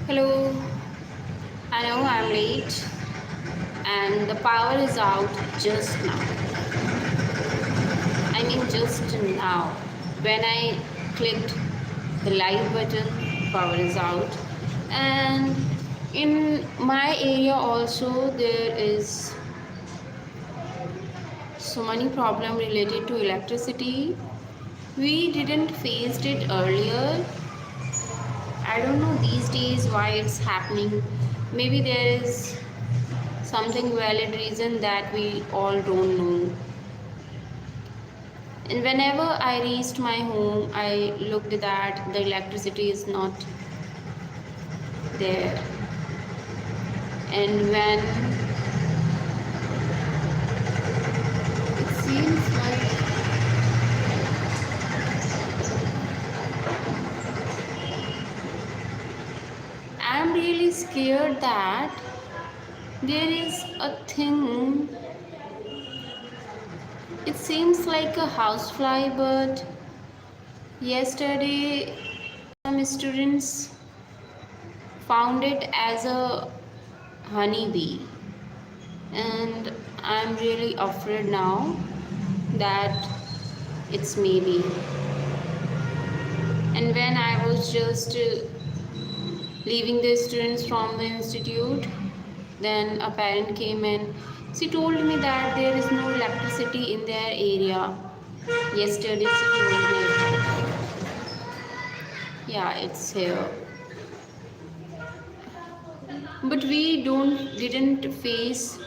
Hello, I know I'm late and the power is out just now. Just now. When I clicked the live button, power is out. And in my area also there is so many problem related to electricity. We didn't faced it earlier. I don't know these days why it's happening. Maybe there is something valid reason that we all don't know. And whenever I reached my home, I looked that the electricity is not there. And when it seems like I'm really scared that there is a thing, it seems like a housefly, but yesterday some students found it as a honeybee, and I'm really afraid now that it's maybe. And when I was just leaving the students from the institute, then a parent came and she told me that there is no electricity in their area. Yesterday she told me, yeah, it's here. But we didn't face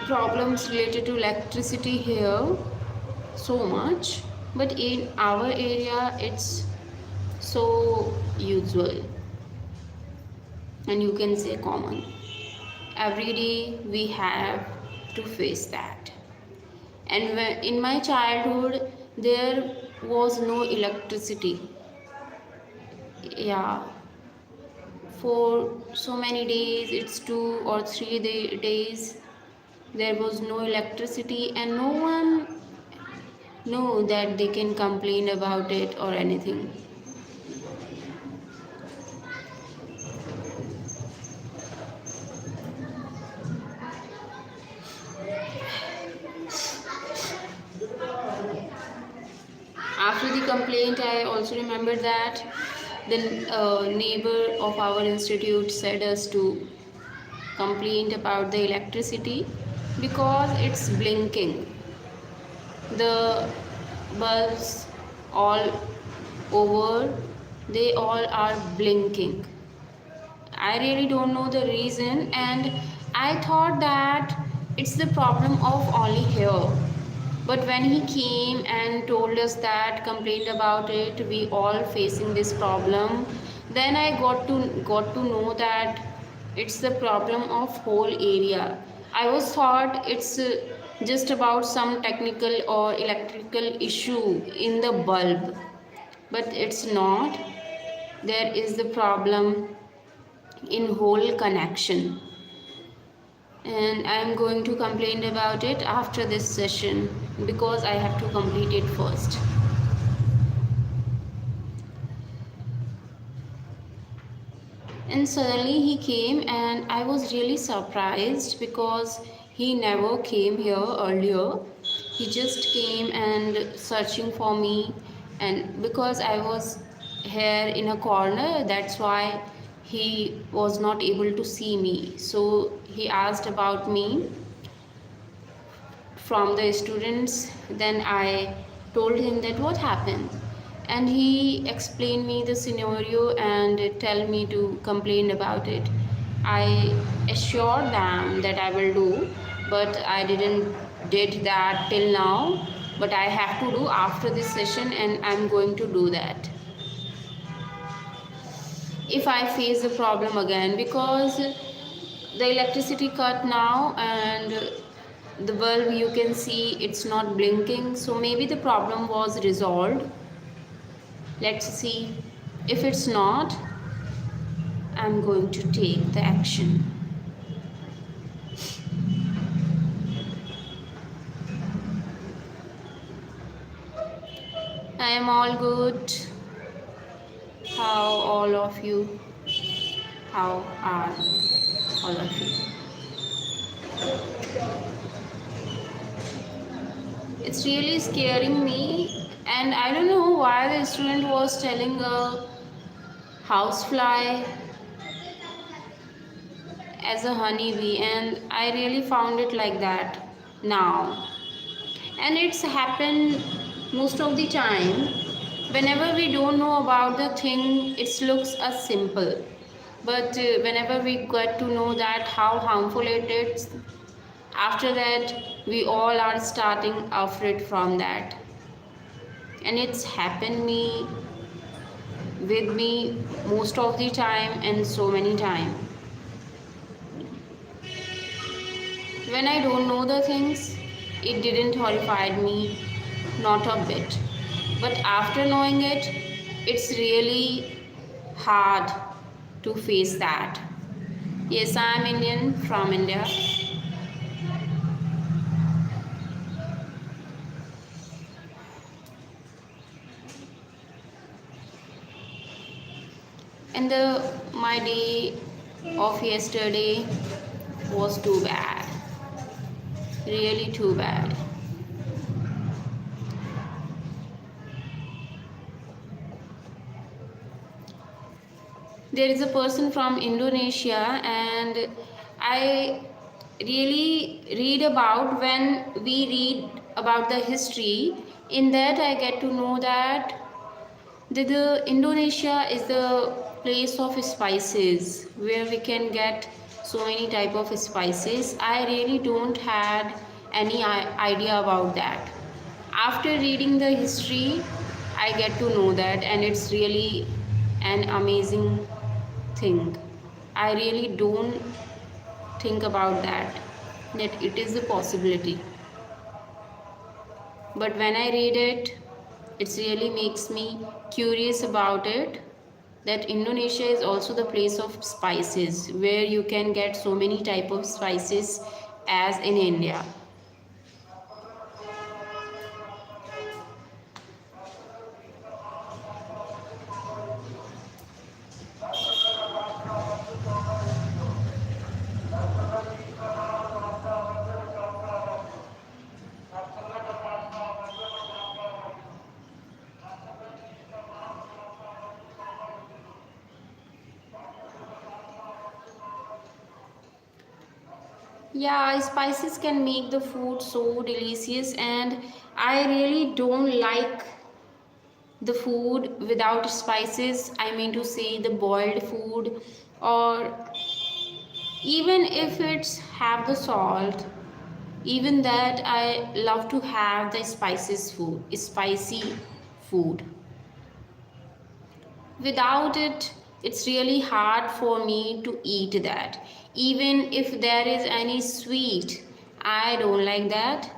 problems related to electricity here so much, but in our area it's so usual, and you can say common. Every day we have to face that. And in my childhood there was no electricity. Yeah, for so many days, it's 2 or 3 days, there was no electricity, and no one knew that they can complain about it or anything. After the complaint, I also remember that the neighbor of our institute said us to complain about the electricity because it's blinking. The bulbs all over, they all are blinking. I really don't know the reason, and I thought that it's the problem of only here. But when he came and told us that, complained about it, we all facing this problem, then I got to know that it's the problem of whole area. I was thought it's just about some technical or electrical issue in the bulb, but it's not. There is the problem in whole connection, and I am going to complain about it after this session because I have to complete it first. And suddenly he came, and I was really surprised because he never came here earlier. He just came and searching for me, and because I was here in a corner, that's why he was not able to see me. So he asked about me from the students. Then I told him that what happened, and he explained me the scenario and tell me to complain about it. I assured them that I will do, but I didn't did that till now. But I have to do after this session, and I'm going to do that if I face the problem again, because the electricity cut now, and the bulb you can see it's not blinking, so maybe the problem was resolved. Let's see. If it's not, I'm going to take the action. I am all good. How all of you? How are all of you? It's really scaring me, and I don't know why the student was telling a housefly as a honeybee, and I really found it like that now. And it's happened most of the time. Whenever we don't know about the thing, it looks as simple. But whenever we get to know that how harmful it is, after that we all are starting afraid from that. And it's happened me with me most of the time and so many times. When I don't know the things, it didn't horrify me, not a bit. But after knowing it, it's really hard to face that. Yes, I'm Indian from India. And my day of yesterday was too bad. Really too bad. There is a person from Indonesia, and I really read about, when we read about the history, in that I get to know that the Indonesia is the place of spices, where we can get so many type of spices. I really don't had any idea about that. After reading the history, I get to know that, and it's really an amazing thing. I really don't think about that it is a possibility. But when I read it, it really makes me curious about it, that Indonesia is also the place of spices, where you can get so many type of spices as in India. Yeah, spices can make the food so delicious, and I really don't like the food without spices. I mean to say, the boiled food, or even if it's have the salt, even that I love to have the spicy food. Without it, it's really hard for me to eat that. Even if there is any sweet, I don't like that.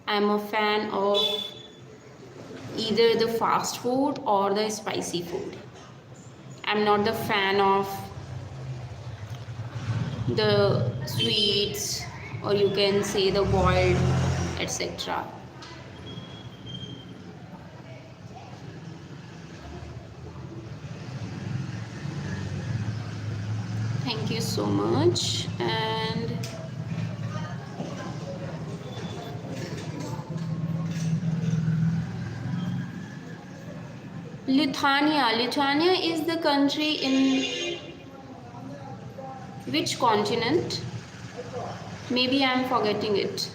I'm a fan of either the fast food or the spicy food. I'm not the fan of the sweets, or you can say the boiled, etc. Thank you so much. And Lithuania is the country in which continent? Maybe I'm forgetting it.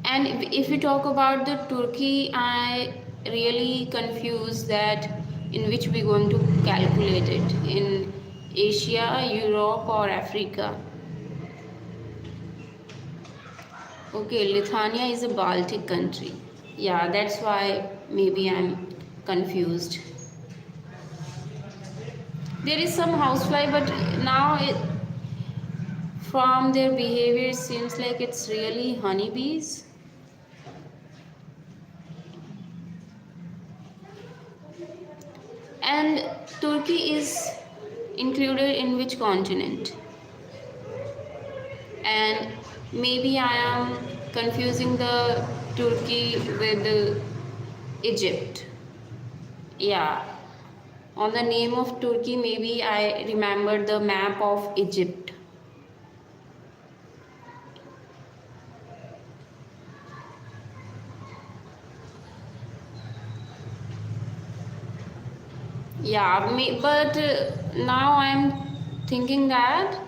And if we talk about the Turkey, I really confused that in which we're going to calculate it, in Asia, Europe, or Africa. Okay, Lithuania is a Baltic country. Yeah, that's why maybe I'm confused. There is some housefly, but now from their behavior, it seems like it's really honeybees. And Turkey is included in which continent? And maybe I am confusing the Turkey with the Egypt. Yeah, On the name of Turkey, maybe I remember the map of Egypt. Yeah, but now I'm thinking that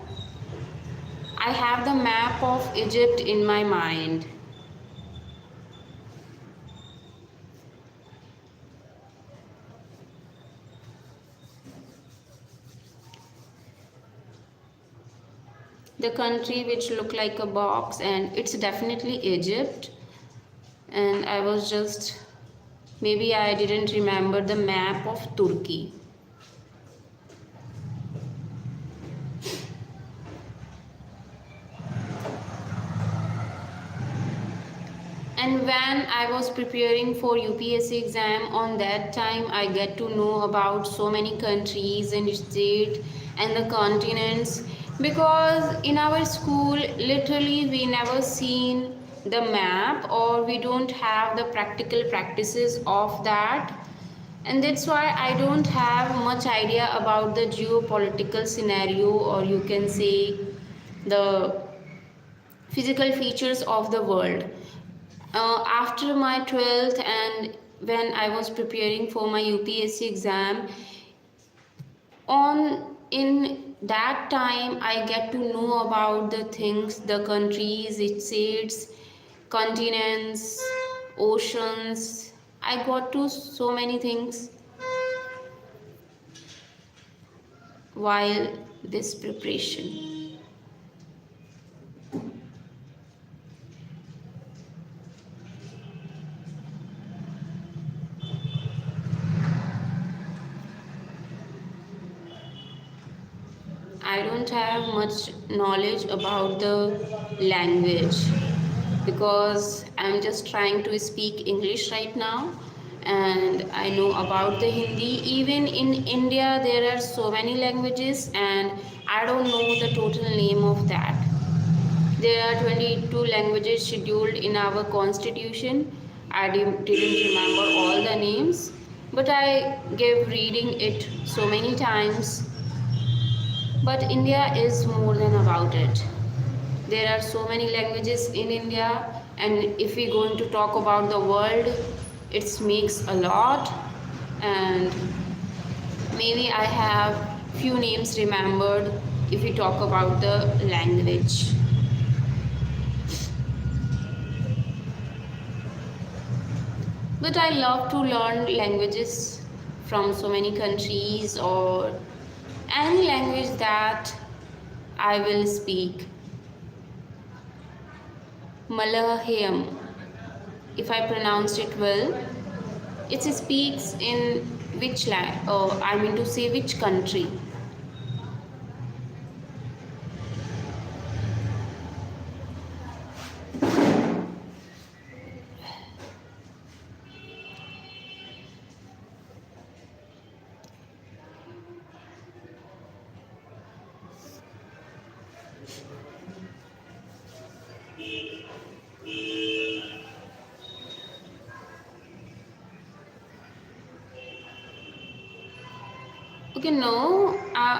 I have the map of Egypt in my mind. The country which look like a box, and it's definitely Egypt. And I was just, maybe I didn't remember the map of Turkey. And when I was preparing for UPSC exam, on that time I get to know about so many countries and states and the continents, because in our school literally we never seen the map, or we don't have the practical practices of that, and that's why I don't have much idea about the geopolitical scenario, or you can say the physical features of the world. After my 12th, and when I was preparing for my UPSC exam, on in that time I get to know about the things, the countries, its states, continents, oceans. I got to so many things while this preparation. I don't have much knowledge about the language, because I'm just trying to speak English right now, and I know about the Hindi. Even in India, there are so many languages, and I don't know the total name of that. There are 22 languages scheduled in our constitution. I didn't remember all the names, but I gave reading it so many times. But India is more than about it. There are so many languages in India, and if we're going to talk about the world, it makes a lot. And maybe I have few names remembered if we talk about the language. But I love to learn languages from so many countries, or any language that I will speak. Malayalam, if I pronounced it well, it speaks in which land? I mean to say which country? Okay, no.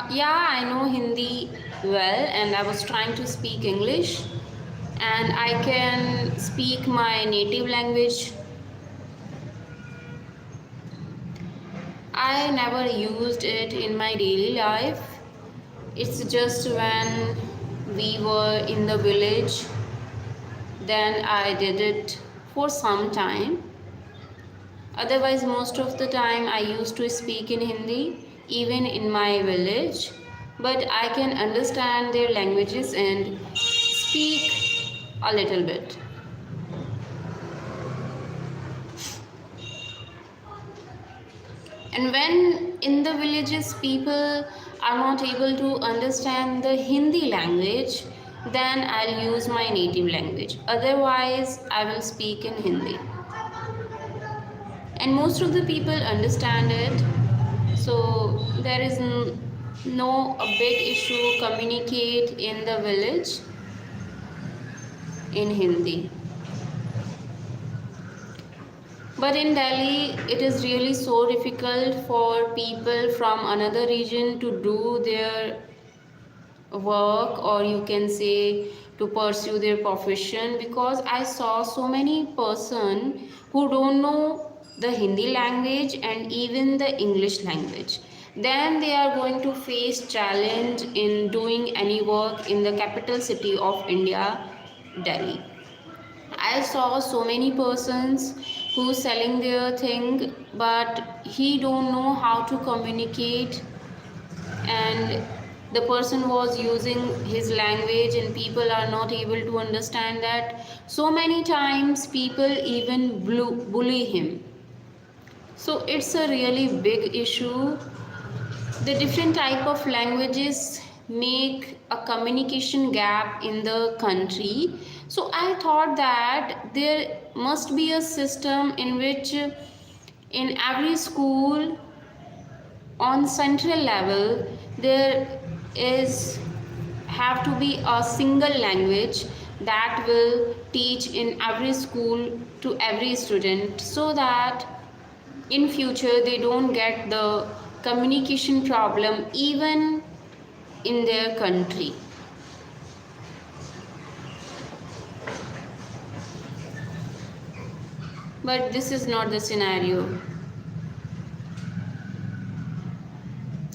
Yeah, I know Hindi well, and I was trying to speak English, and I can speak my native language. I never used it in my daily life. It's just when we were in the village, then I did it for some time. Otherwise, most of the time I used to speak in Hindi, even in my village. But I can understand their languages and speak a little bit. And when in the villages people are not able to understand the Hindi language, then I'll use my native language. Otherwise, I will speak in Hindi. And most of the people understand it, so there is no a big issue communicate in the village in Hindi. But in Delhi, it is really so difficult for people from another region to do their work, or you can say to pursue their profession, because I saw so many person who don't know the Hindi language and even the English language. Then they are going to face challenge in doing any work in the capital city of India, Delhi. I saw so many persons who selling their thing, but he don't know how to communicate, and the person was using his language and people are not able to understand that. So many times people even bully him. So it's a really big issue. The different type of languages make a communication gap in the country. So I thought that there must be a system in which in every school on central level there is have to be a single language that will teach in every school to every student, so that in future they don't get the communication problem even in their country. But this is not the scenario,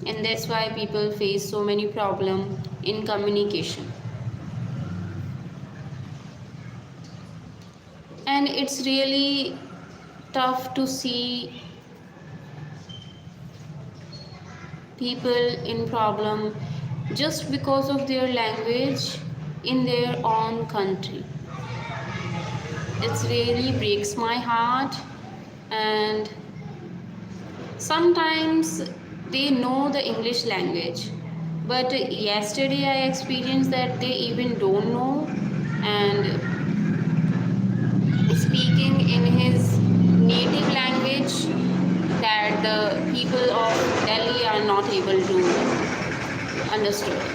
and that's why people face so many problems in communication. And it's really tough to see people in problem just because of their language in their own country. It really breaks my heart. And sometimes they know the English language, but yesterday I experienced that they even don't know, and speaking in his native language that the people of Delhi are not able to understand.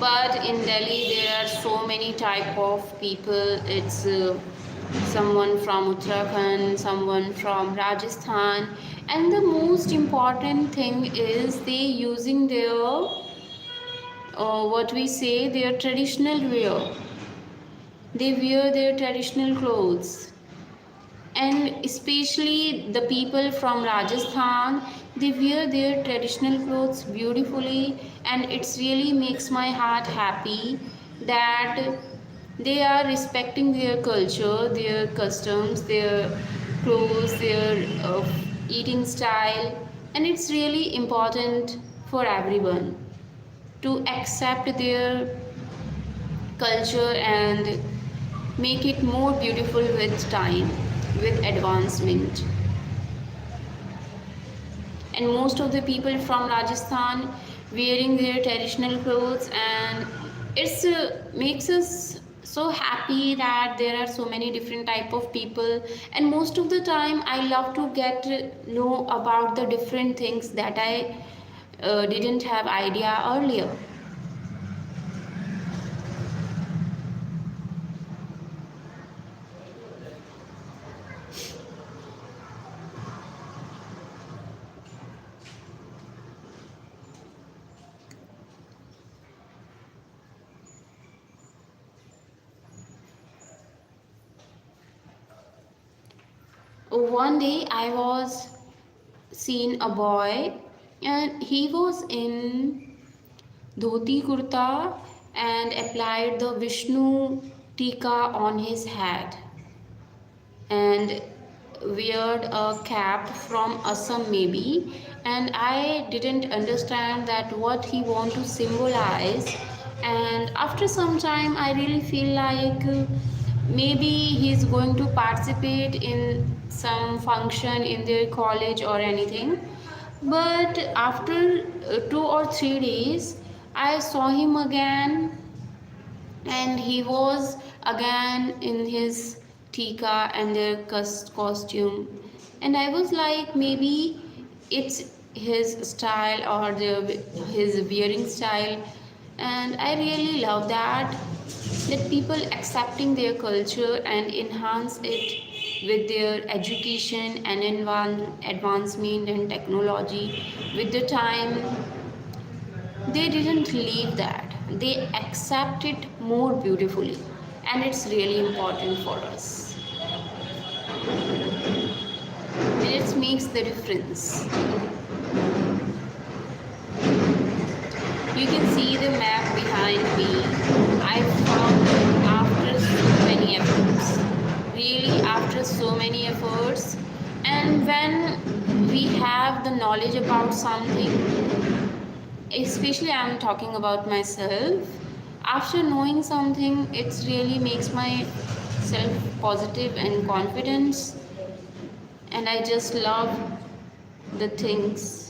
But in Delhi there are so many type of people. It's someone from Uttarakhand, someone from Rajasthan, and the most important thing is they using their what we say, their traditional wear. They wear their traditional clothes, and especially the people from Rajasthan, they wear their traditional clothes beautifully, and it's really makes my heart happy that they are respecting their culture, their customs, their clothes, their eating style. And it's really important for everyone to accept their culture and make it more beautiful with time, with advancement. And most of the people from Rajasthan wearing their traditional clothes, and it's makes us so happy that there are so many different type of people. And most of the time I love to get know about the different things that I didn't have idea earlier. One day I was seen a boy, and he was in dhoti kurta and applied the Vishnu tika on his head, and weared a cap from Assam maybe, and I didn't understand that what he want to symbolize. And after some time I really feel like maybe he's going to participate in some function in their college or anything. But after 2 or 3 days I saw him again, and he was again in his tika and their costume. And I was like, maybe it's his style or his wearing style. And I really love that people accepting their culture and enhance it with their education and advancement and technology. With the time, they didn't leave that, they accept it more beautifully, and it's really important for us, and it makes the difference. You can see the map behind me. I found it after so many efforts. Really, after so many efforts. And when we have the knowledge about something, especially I'm talking about myself, after knowing something, it really makes my self positive and confidence. And I just love the things.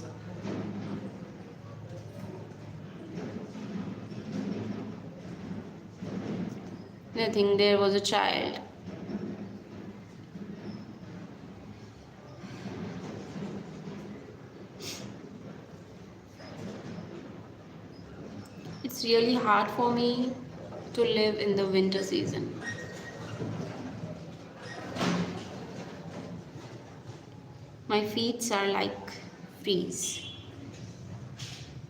Nothing, there was a child. It's really hard for me to live in the winter season. My feet are like freeze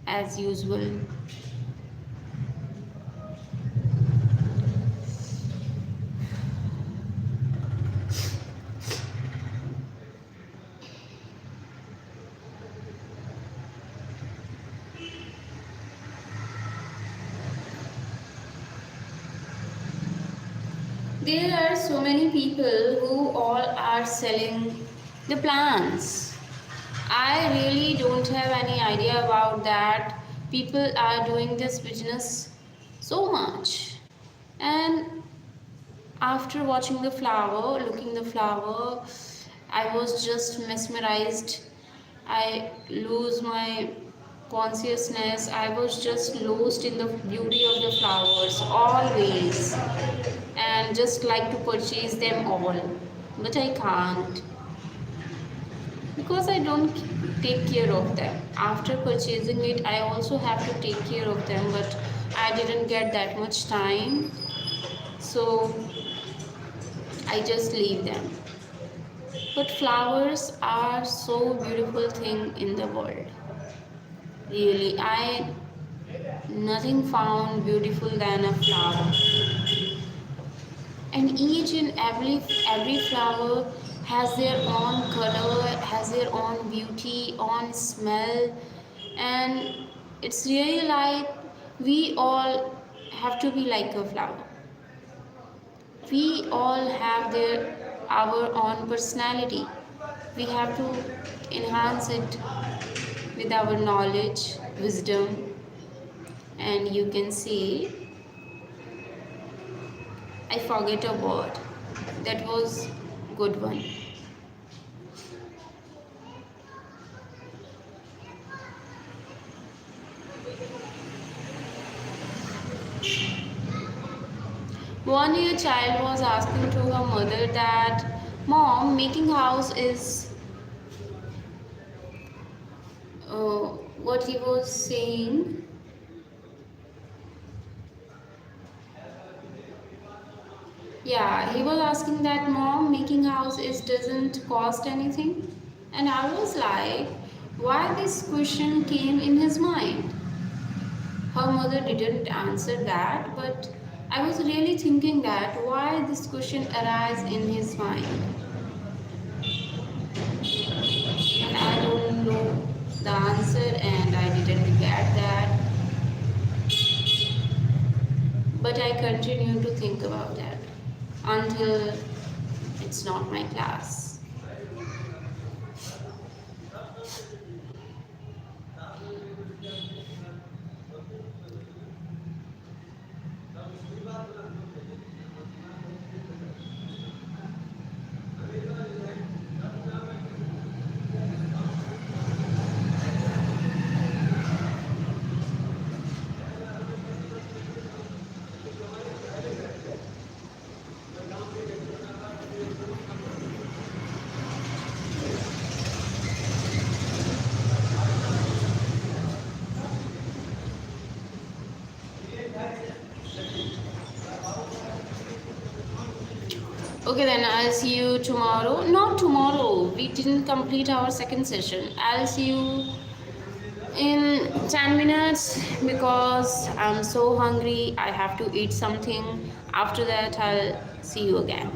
as usual. There are so many people who all are selling the plants. I really don't have any idea about that. People are doing this business so much. And after watching the flower, looking the flower, I was just mesmerized. I lose my consciousness. I was just lost in the beauty of the flowers always, and just like to purchase them all, but I can't because I don't take care of them. After purchasing it, I also have to take care of them, but I didn't get that much time, so I just leave them. But flowers are so beautiful thing in the world. Really, I nothing found beautiful than a flower. And each and every flower has their own color, has their own beauty, own smell, and it's really like we all have to be like a flower. We all have our own personality. We have to enhance it with our knowledge, wisdom. And you can see, I forget a word. That was good one. One year child was asking to her mother that, Mom, making house is what he was saying. Yeah, he was asking that, Mom, making house is doesn't cost anything. And I was like, why this question came in his mind? Her mother didn't answer that, but I was really thinking that why this question arise in his mind. And I don't know the answer and I didn't get that. But I continue to think about that until it's not my class. Okay, then I'll see you tomorrow. Not tomorrow. We didn't complete our second session. I'll see you in 10 minutes because I'm so hungry. I have to eat something. After that, I'll see you again.